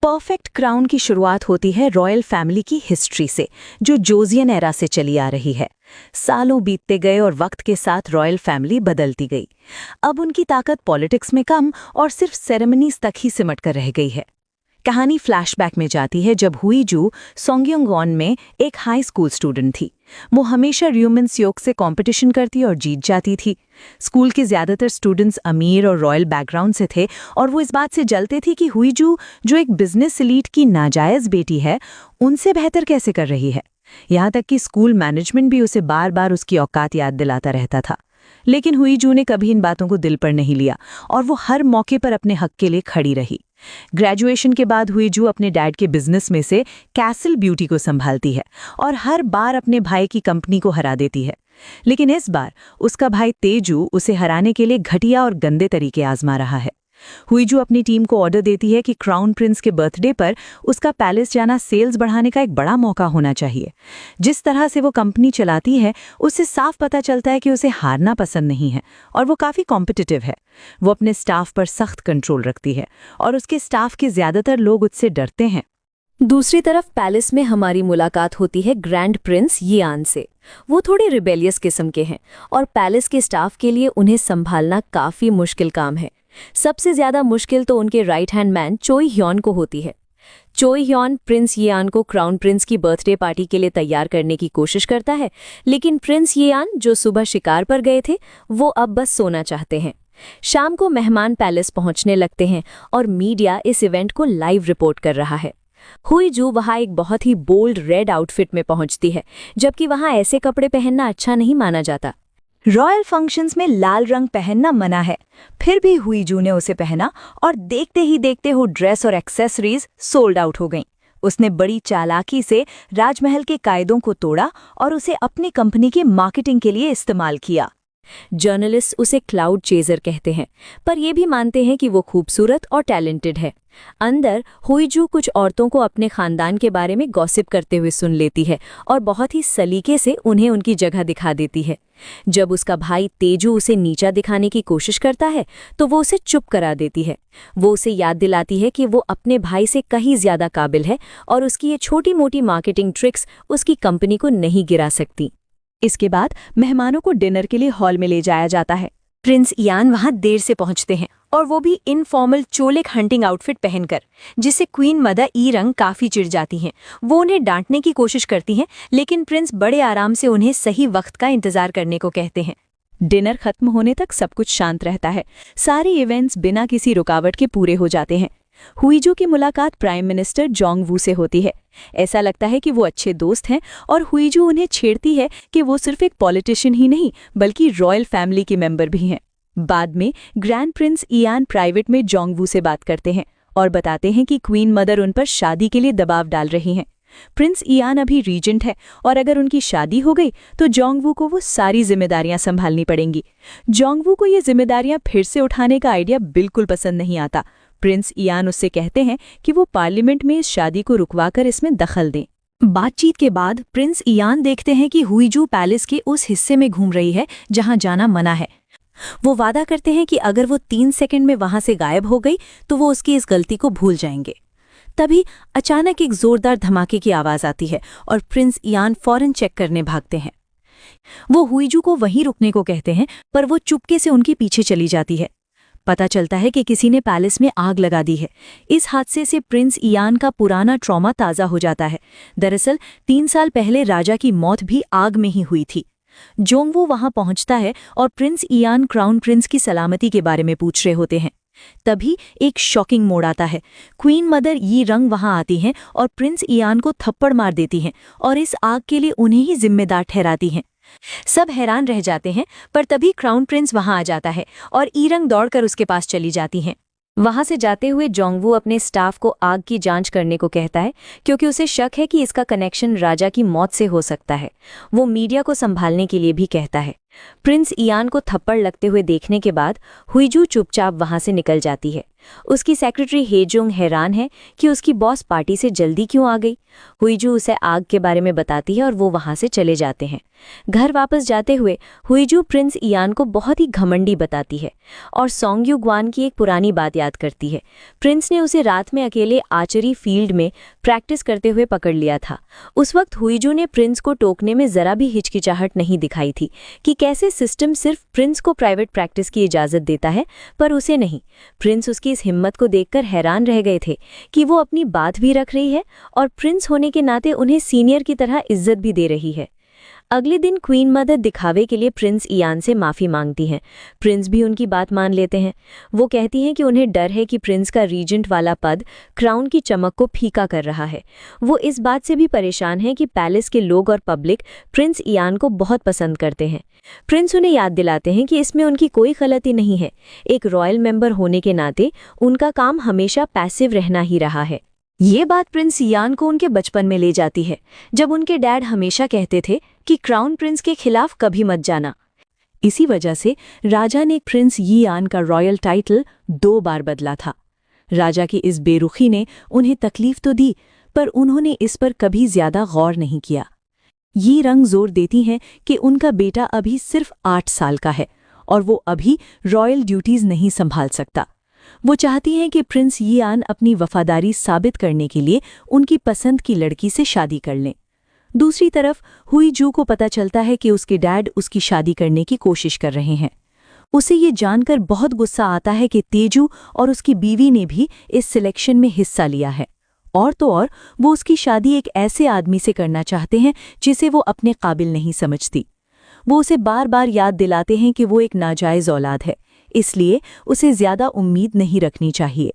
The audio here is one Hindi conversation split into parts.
परफेक्ट क्राउन की शुरुआत होती है रॉयल फैमिली की हिस्ट्री से, जो जोजियन एरा से चली आ रही है। सालों बीतते गए और वक्त के साथ रॉयल फैमिली बदलती गई। अब उनकी ताकत पॉलिटिक्स में कम और सिर्फ सेरेमनीज तक ही सिमट कर रह गई है। कहानी फ्लैशबैक में जाती है जब हुईजू सोंगयोंगवॉन में एक हाई स्कूल स्टूडेंट थी। वो हमेशा र्यूमन स्योक से कंपटीशन करती और जीत जाती थी। स्कूल के ज्यादातर स्टूडेंट्स अमीर और रॉयल बैकग्राउंड से थे और वो इस बात से जलते थे कि हुईजू, जो एक बिजनेस एलीट की नाजायज बेटी है, उनसे बेहतर कैसे कर रही है। यहाँ तक कि स्कूल मैनेजमेंट भी उसे बार बार उसकी औकात याद दिलाता रहता था। लेकिन हुईजू ने कभी इन बातों को दिल पर नहीं लिया और वो हर मौके पर अपने हक के लिए खड़ी रही। ग्रेजुएशन के बाद हुईजू अपने डैड के बिजनेस में से कैसल ब्यूटी को संभालती है और हर बार अपने भाई की कंपनी को हरा देती है। लेकिन इस बार उसका भाई तेजू उसे हराने के लिए घटिया और गंदे तरीके आजमा रहा है। हुईजू अपनी टीम को ऑर्डर देती है कि क्राउन प्रिंस के बर्थडे पर उसका पैलेस जाना सेल्स बढ़ाने का एक बड़ा मौका होना चाहिए। जिस तरह से वो कंपनी चलाती है, उससे साफ पता चलता है कि उसे हारना पसंद नहीं है और वो काफ़ी कॉम्पिटिटिव है। वो अपने स्टाफ पर सख्त कंट्रोल रखती है और उसके स्टाफ के ज़्यादातर लोग उससे डरते हैं। दूसरी तरफ पैलेस में हमारी मुलाकात होती है ग्रैंड प्रिंस यियान से। वो थोड़े रिबेलियस किस्म के हैं और पैलेस के स्टाफ के लिए उन्हें संभालना काफ़ी मुश्किल काम है। सबसे ज्यादा मुश्किल तो उनके राइट हैंड मैन चोई ह्योन को होती है। चोई ह्योन प्रिंस यियान को क्राउन प्रिंस की बर्थडे पार्टी के लिए तैयार करने की कोशिश करता है, लेकिन प्रिंस यियान, जो सुबह शिकार पर गए थे, वो अब बस सोना चाहते हैं। शाम को मेहमान पैलेस पहुंचने लगते हैं और मीडिया इस इवेंट को लाइव रिपोर्ट कर रहा है। हुईजू वहां एक बहुत ही बोल्ड रेड आउटफिट में पहुंचती है, जबकि वहां ऐसे कपड़े पहनना अच्छा नहीं माना जाता। रॉयल फंक्शंस में लाल रंग पहनना मना है, फिर भी हुईजू ने उसे पहना और देखते ही देखते वो ड्रेस और एक्सेसरीज सोल्ड आउट हो गईं। उसने बड़ी चालाकी से राजमहल के कायदों को तोड़ा और उसे अपनी कंपनी की मार्केटिंग के लिए इस्तेमाल किया। जर्नलिस्ट उसे क्लाउड चेजर कहते हैं, पर ये भी मानते हैं कि वो खूबसूरत और टैलेंटेड है। अंदर हुईजू कुछ औरतों को अपने खानदान के बारे में गॉसिप करते हुए सुन लेती है और बहुत ही सलीके से उन्हें उनकी जगह दिखा देती है। जब उसका भाई तेजू उसे नीचा दिखाने की कोशिश करता है, तो वो उसे चुप करा देती है। वो उसे याद दिलाती है कि वो अपने भाई से कहीं ज्यादा काबिल है और उसकी ये छोटी मोटी मार्केटिंग ट्रिक्स उसकी कंपनी को नहीं गिरा सकती। इसके बाद मेहमानों को डिनर के लिए हॉल में ले जाया जाता है। प्रिंस इयान वहां देर से पहुंचते हैं और वो भी इनफॉर्मल चोलेक हंटिंग आउटफिट पहनकर, जिससे क्वीन मदर ईरंग काफी चिढ़ जाती हैं। वो उन्हें डांटने की कोशिश करती हैं, लेकिन प्रिंस बड़े आराम से उन्हें सही वक्त का इंतजार करने को कहते हैं। डिनर खत्म होने तक सब कुछ शांत रहता है। सारे इवेंट्स बिना किसी रुकावट के पूरे हो जाते हैं। हुईजू की मुलाकात प्राइम मिनिस्टर जोंग वू से होती है। ऐसा लगता है कि वो अच्छे दोस्त हैं और हुईजू उन्हें छेड़ती है कि वो सिर्फ एक पॉलिटिशियन ही नहीं, बल्कि रॉयल फैमिली के मेंबर भी हैं। बाद में ग्रैंड प्रिंस इयान प्राइवेट में जोंग वू से बात करते हैं और बताते हैं कि क्वीन मदर उन पर शादी के लिए दबाव डाल रही हैं। प्रिंस इयान अभी रीजेंट है और अगर उनकी शादी हो गई तो जोंग वू को वो सारी जिम्मेदारियां संभालनी पड़ेंगी। जोंग वू को ये जिम्मेदारियां फिर से उठाने का आइडिया बिल्कुल पसंद नहीं आता। प्रिंस इयान उससे कहते हैं कि वो पार्लियामेंट में इस शादी को रुकवाकर इसमें दखल दें। बातचीत के बाद प्रिंस इयान देखते हैं कि हुईजू पैलेस के उस हिस्से में घूम रही है जहां जाना मना है। वो वादा करते हैं कि अगर वो 3 सेकंड में वहां से गायब हो गई तो वो उसकी इस गलती को भूल जाएंगे। तभी अचानक एक जोरदार धमाके की आवाज आती है और प्रिंस इयान फौरन चेक करने भागते हैं। वो हुईजू को वहीं रुकने को कहते हैं, पर वो चुपके से उनके पीछे चली जाती है। पता चलता है कि किसी ने पैलेस में आग लगा दी है। इस हादसे से प्रिंस इयान का पुराना ट्रॉमा ताज़ा हो जाता है। दरअसल 3 साल पहले राजा की मौत भी आग में ही हुई थी। जोंग वू वहां पहुंचता है और प्रिंस इयान क्राउन प्रिंस की सलामती के बारे में पूछ रहे होते हैं। तभी एक शॉकिंग मोड़ आता है। क्वीन मदर यिरंग वहां आती हैं और प्रिंस इयान को थप्पड़ मार देती हैं और इस आग के लिए उन्हें ही जिम्मेदार ठहराती हैं। सब हैरान रह जाते हैं, पर तभी क्राउन प्रिंस वहां आ जाता है और ईरंग दौड़कर उसके पास चली जाती हैं। वहां से जाते हुए जोंग वू अपने स्टाफ को आग की जांच करने को कहता है, क्योंकि उसे शक है कि इसका कनेक्शन राजा की मौत से हो सकता है। वो मीडिया को संभालने के लिए भी कहता है। प्रिंस इयान को थप्पड़ लगते हुए देखने के बाद हुईजू चुपचाप वहां से निकल जाती है। उसकी सेक्रेटरी हेजोंग हैरान है कि उसकी बॉस पार्टी से जल्दी क्यों आ गई। हुईजू उसे आग के बारे में बताती है और वो वहां से चले जाते हैं। घर वापस जाते हुए हुईजू प्रिंस इयान को बहुत ही घमंडी बताती है और सोंगयू ग्वान की एक पुरानी बात याद करती है। प्रिंस ने उसे रात में अकेले आर्चरी फील्ड में प्रैक्टिस करते हुए पकड़ लिया था। उस वक्त हुईजू ने प्रिंस को टोकने में जरा भी हिचकिचाहट नहीं दिखाई थी कि कैसे सिस्टम सिर्फ प्रिंस को प्राइवेट प्रैक्टिस की इजाजत देता है पर उसे नहीं। प्रिंस उसकी इस हिम्मत को देखकर हैरान रह गए थे कि वो अपनी बात भी रख रही है और प्रिंस होने के नाते उन्हें सीनियर की तरह इज्जत भी दे रही है। अगले दिन क्वीन मदर दिखावे के लिए प्रिंस इयान से माफ़ी मांगती हैं। प्रिंस भी उनकी बात मान लेते हैं। वो कहती हैं कि उन्हें डर है कि प्रिंस का रीजेंट वाला पद क्राउन की चमक को फीका कर रहा है। वो इस बात से भी परेशान हैं कि पैलेस के लोग और पब्लिक प्रिंस इयान को बहुत पसंद करते हैं। प्रिंस उन्हें याद दिलाते हैं कि इसमें उनकी कोई गलती नहीं है। एक रॉयल मेंबर होने के नाते उनका काम हमेशा पैसिव रहना ही रहा है। ये बात प्रिंस इयान को उनके बचपन में ले जाती है, जब उनके डैड हमेशा कहते थे कि क्राउन प्रिंस के खिलाफ कभी मत जाना। इसी वजह से राजा ने प्रिंस इयान का रॉयल टाइटल 2 बार बदला था। राजा की इस बेरुखी ने उन्हें तकलीफ तो दी, पर उन्होंने इस पर कभी ज्यादा गौर नहीं किया। ये रंग जोर देती हैं कि उनका बेटा अभी सिर्फ 8 साल का है और वो अभी रॉयल ड्यूटीज नहीं संभाल सकता। वो चाहती हैं कि प्रिंस इयान अपनी वफादारी साबित करने के लिए उनकी पसंद की लड़की से शादी कर लें। दूसरी तरफ हुईजू को पता चलता है कि उसके डैड उसकी शादी करने की कोशिश कर रहे हैं। उसे ये जानकर बहुत गुस्सा आता है कि तेजू और उसकी बीवी ने भी इस सिलेक्शन में हिस्सा लिया है। और तो और वो उसकी शादी एक ऐसे आदमी से करना चाहते हैं जिसे वो अपने काबिल नहीं समझती। वो उसे बार बार याद दिलाते हैं कि वो एक नाजायज़ औलाद है, इसलिए उसे ज्यादा उम्मीद नहीं रखनी चाहिए।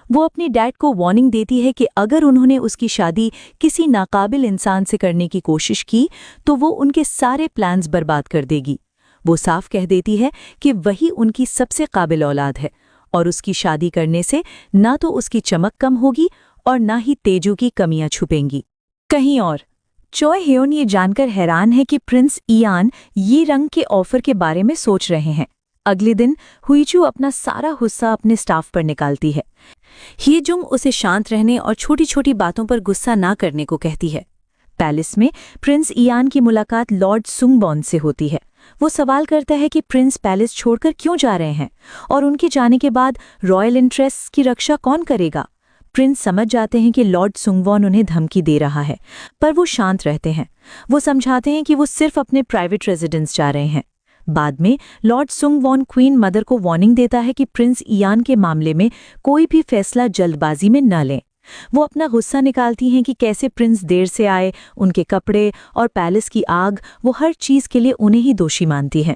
वो अपने डैड को वार्निंग देती है कि अगर उन्होंने उसकी शादी किसी नाकाबिल इंसान से करने की कोशिश की तो वो उनके सारे प्लान्स बर्बाद कर देगी। वो साफ कह देती है कि वही उनकी सबसे काबिल औलाद है और उसकी शादी करने से ना तो उसकी चमक कम होगी और ना ही तेजू की कमियां छुपेंगी। कहीं और चोय हेयोन ये जानकर हैरान है कि प्रिंस इयान ये रंग के ऑफर के बारे में सोच रहे हैं। अगले दिन हुईजू अपना सारा गुस्सा अपने स्टाफ पर निकालती है। हेजुंग उसे शांत रहने और छोटी छोटी बातों पर गुस्सा ना करने को कहती है। पैलेस में प्रिंस इयान की मुलाकात लॉर्ड सुंगबॉन से होती है। वो सवाल करता है कि प्रिंस पैलेस छोड़कर क्यों जा रहे हैं और उनके जाने के बाद रॉयल इंटरेस्ट्स की रक्षा कौन करेगा। प्रिंस समझ जाते हैं कि लॉर्ड सुंगवॉन उन्हें धमकी दे रहा है, पर वो शांत रहते हैं। वो समझाते हैं कि वो सिर्फ अपने प्राइवेट रेजिडेंस जा रहे हैं। बाद में लॉर्ड सुंगवॉन क्वीन मदर को वार्निंग देता है कि प्रिंस इयान के मामले में कोई भी फैसला जल्दबाजी में न लें। वो अपना गुस्सा निकालती हैं कि कैसे प्रिंस देर से आए, उनके कपड़े और पैलेस की आग, वो हर चीज़ के लिए उन्हें ही दोषी मानती हैं।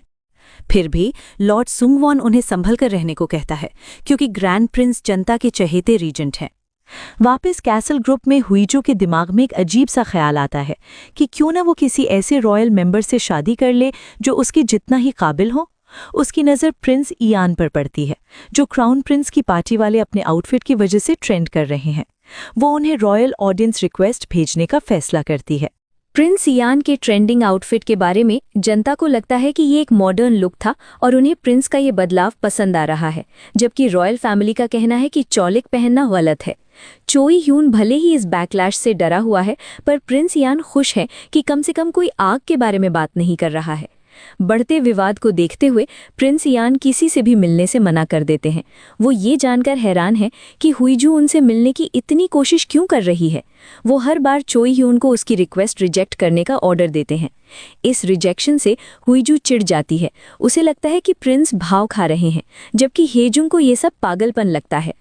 फिर भी लॉर्ड सुंगवॉन उन्हें संभल कर रहने को कहता है, क्योंकि ग्रैंड प्रिंस जनता के चहेते रीजेंट हैं। वापस कैसल ग्रुप में हुईजू के दिमाग में एक अजीब सा ख्याल आता है कि क्यों ना वो किसी ऐसे रॉयल मेंबर से शादी कर ले जो उसके जितना ही काबिल हो। उसकी नज़र प्रिंस इयान पर पड़ती है, जो क्राउन प्रिंस की पार्टी वाले अपने आउटफिट की वजह से ट्रेंड कर रहे हैं। वो उन्हें रॉयल ऑडियंस रिक्वेस्ट भेजने का फैसला करती है। प्रिंस इयान के ट्रेंडिंग आउटफिट के बारे में जनता को लगता है कि ये एक मॉडर्न लुक था और उन्हें प्रिंस का ये बदलाव पसंद आ रहा है, जबकि रॉयल फैमिली का कहना है कि चौलिक पहनना गलत है। चोई ह्यून भले ही इस बैकलैश से डरा हुआ है, पर प्रिंस इयान खुश है कि कम से कम कोई आग के बारे में बात नहीं कर रहा है। बढ़ते विवाद को देखते हुए प्रिंस इयान किसी से भी मिलने से मना कर देते हैं। वो ये जानकर हैरान है कि हुईजू उनसे मिलने की इतनी कोशिश क्यों कर रही है। वो हर बार चोई ह्यून को उसकी रिक्वेस्ट रिजेक्ट करने का ऑर्डर देते हैं। इस रिजेक्शन से हुईजू चिढ़ जाती है। उसे लगता है कि प्रिंस भाव खा रहे हैं, जबकि हेजुंग को ये सब पागलपन लगता है।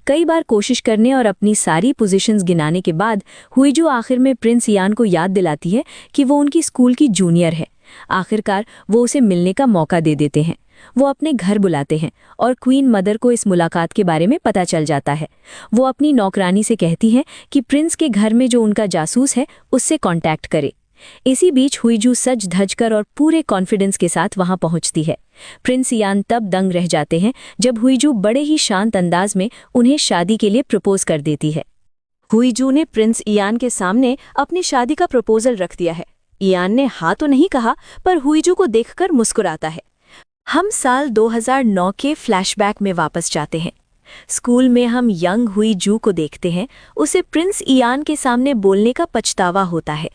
कई बार कोशिश करने और अपनी सारी पोजीशंस गिनाने के बाद हुईजू आखिर में प्रिंस इयान को याद दिलाती है कि वो उनकी स्कूल की जूनियर है। आखिरकार वो उसे मिलने का मौका दे देते हैं। वो अपने घर बुलाते हैं और क्वीन मदर को इस मुलाकात के बारे में पता चल जाता है। वो अपनी नौकरानी से कहती हैं कि प्रिंस के घर में जो उनका जासूस है उससे कांटेक्ट करे। इसी बीच हुईजू सज धज कर और पूरे कॉन्फिडेंस के साथ वहां पहुंचती है। प्रिंस इयान तब दंग रह जाते हैं जब हुईजू बड़े ही शांत अंदाज में उन्हें शादी के लिए प्रपोज कर देती है। हुईजू ने प्रिंस इयान के सामने अपनी शादी का प्रपोजल रख दिया है, इयान ने हाँ तो नहीं कहा, पर हुईजू को देखकर मुस्कुराता है। हम साल 2009 के फ्लैशबैक में वापस जाते हैं। स्कूल में हम यंग हुईजू को देखते हैं। उसे प्रिंस इयान के सामने बोलने का पछतावा होता है।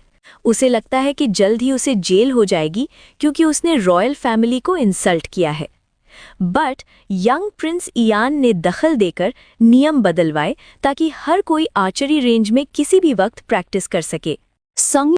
उसे लगता है कि जल्द ही उसे जेल हो जाएगी क्योंकि उसने रॉयल फैमिली को इंसल्ट किया है। बट यंग प्रिंस इयान ने दखल देकर नियम बदलवाए ताकि हर कोई आर्चरी रेंज में किसी भी वक्त प्रैक्टिस कर सके। संग